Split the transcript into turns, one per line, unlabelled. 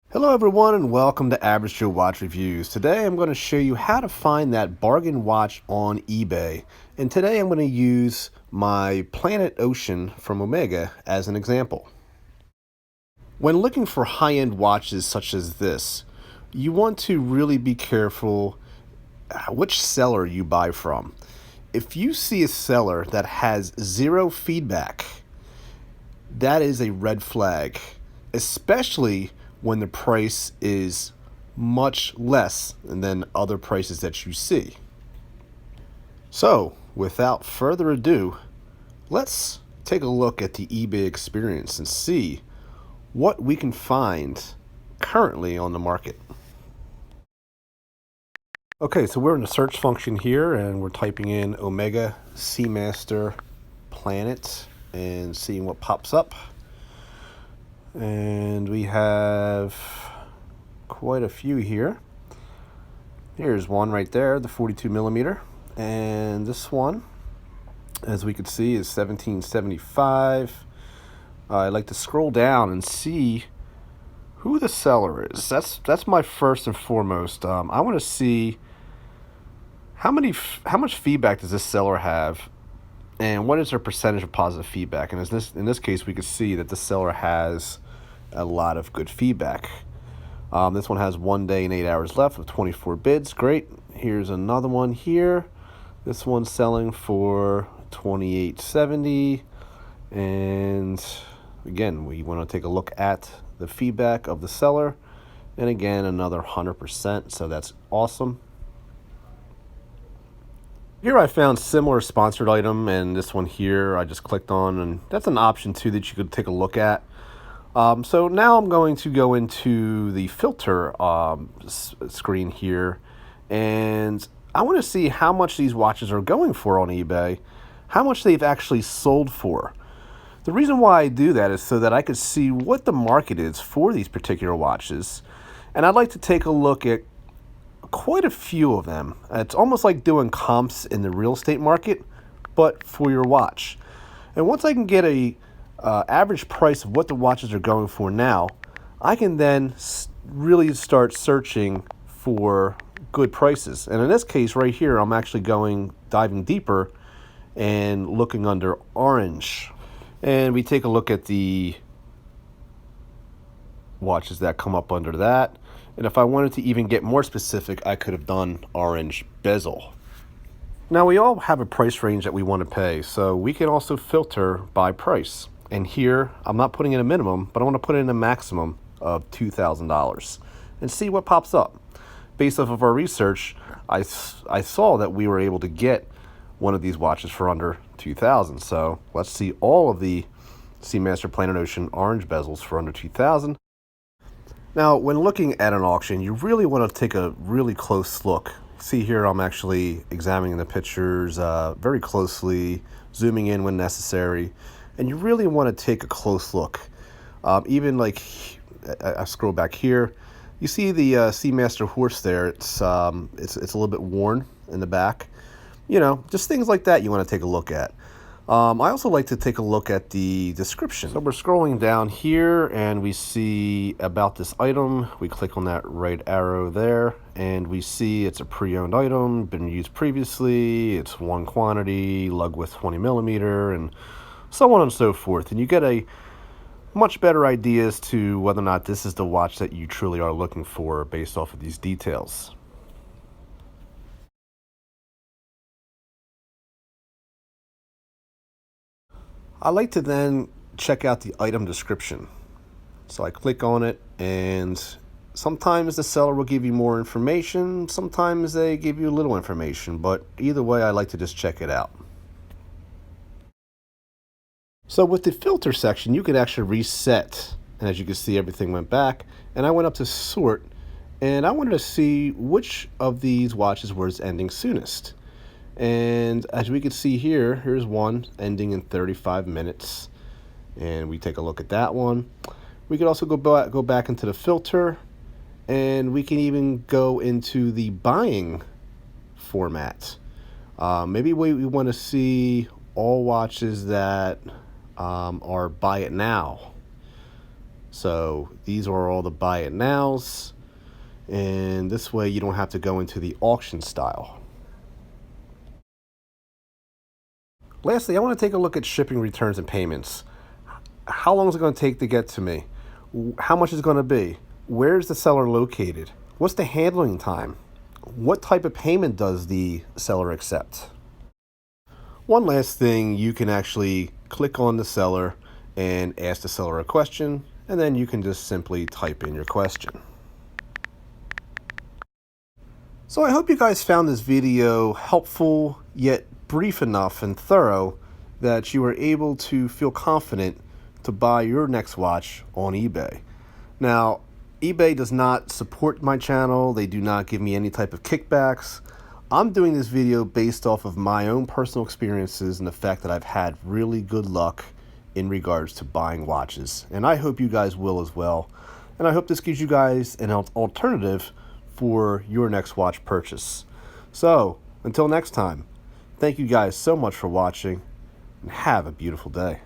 Hello everyone and welcome to Average Joe Watch Reviews. Today I'm going to show you how to find that bargain watch on eBay. And today I'm going to use my Planet Ocean from Omega as an example. When looking for high-end watches such as this, you want to really be careful which seller you buy from. If you see a seller that has zero feedback, that is a red flag, especially when the price is much less than other prices that you see. So, without further ado, let's take a look at the eBay experience and see what we can find currently on the market. Okay, so we're in the search function here and we're typing in Omega Seamaster Planet and seeing what pops up. And we have quite a few here. Here's one right there, the 42 millimeter. And this one, as we can see, is 1775. I'd like to scroll down and see who the seller is. That's my first and foremost. I want to see how much feedback does this seller have, and what is their percentage of positive feedback. And in this case, we could see that the seller has a lot of good feedback. This one has 1 day and 8 hours left with 24 bids. Great. Here's another one here. This one's selling for $28.70. And again, we want to take a look at the feedback of the seller. And again, another 100%. So that's awesome. Here I found similar sponsored item, and this one here I just clicked on, and that's an option too that you could take a look at. So now I'm going to go into the filter screen here, and I want to see how much these watches are going for on eBay, how much they've actually sold for. The reason why I do that is so that I could see what the market is for these particular watches, and I'd like to take a look at quite a few of them. It's almost like doing comps in the real estate market, but for your watch. And once I can get a average price of what the watches are going for now, I can then really start searching for good prices. And in this case right here, I'm actually diving deeper and looking under orange. And we take a look at the watches that come up under that. And if I wanted to even get more specific, I could have done orange bezel. Now, we all have a price range that we want to pay, so we can also filter by price. And here, I'm not putting in a minimum, but I want to put in a maximum of $2,000 and see what pops up. Based off of our research, I saw that we were able to get one of these watches for under $2,000. So let's see all of the Seamaster Planet Ocean orange bezels for under $2,000. Now, when looking at an auction, you really want to take a really close look. See here, I'm actually examining the pictures very closely, zooming in when necessary, and you really want to take a close look. Even like, I scroll back here, you see the Seamaster horse there. It's a little bit worn in the back. You know, just things like that you want to take a look at. I also like to take a look at the description. So we're scrolling down here and we see about this item. We click on that right arrow there and we see it's a pre-owned item, been used previously, it's one quantity, lug width 20 millimeter, and so on and so forth. And you get a much better idea as to whether or not this is the watch that you truly are looking for based off of these details. I like to then check out the item description. So I click on it, and sometimes the seller will give you more information, sometimes they give you little information, but either way I like to just check it out. So with the filter section, you can actually reset, and as you can see, everything went back, and I went up to sort, and I wanted to see which of these watches was ending soonest. And as we can see here, here's one ending in 35 minutes, and we take a look at that one. We could also go back into the filter, and we can even go into the buying format. Maybe we want to see all watches that are buy it now. So these are all the buy it nows, and this way you don't have to go into the auction style. Lastly, I want to take a look at shipping, returns, and payments. How long is it going to take to get to me? How much is it going to be? Where's the seller located? What's the handling time? What type of payment does the seller accept? One last thing, you can actually click on the seller and ask the seller a question, and then you can just simply type in your question. So I hope you guys found this video helpful, yet brief enough and thorough that you were able to feel confident to buy your next watch on eBay. Now, eBay does not support my channel. They do not give me any type of kickbacks. I'm doing this video based off of my own personal experiences and the fact that I've had really good luck in regards to buying watches. And I hope you guys will as well. And I hope this gives you guys an alternative for your next watch purchase. So, until next time, thank you guys so much for watching, and have a beautiful day.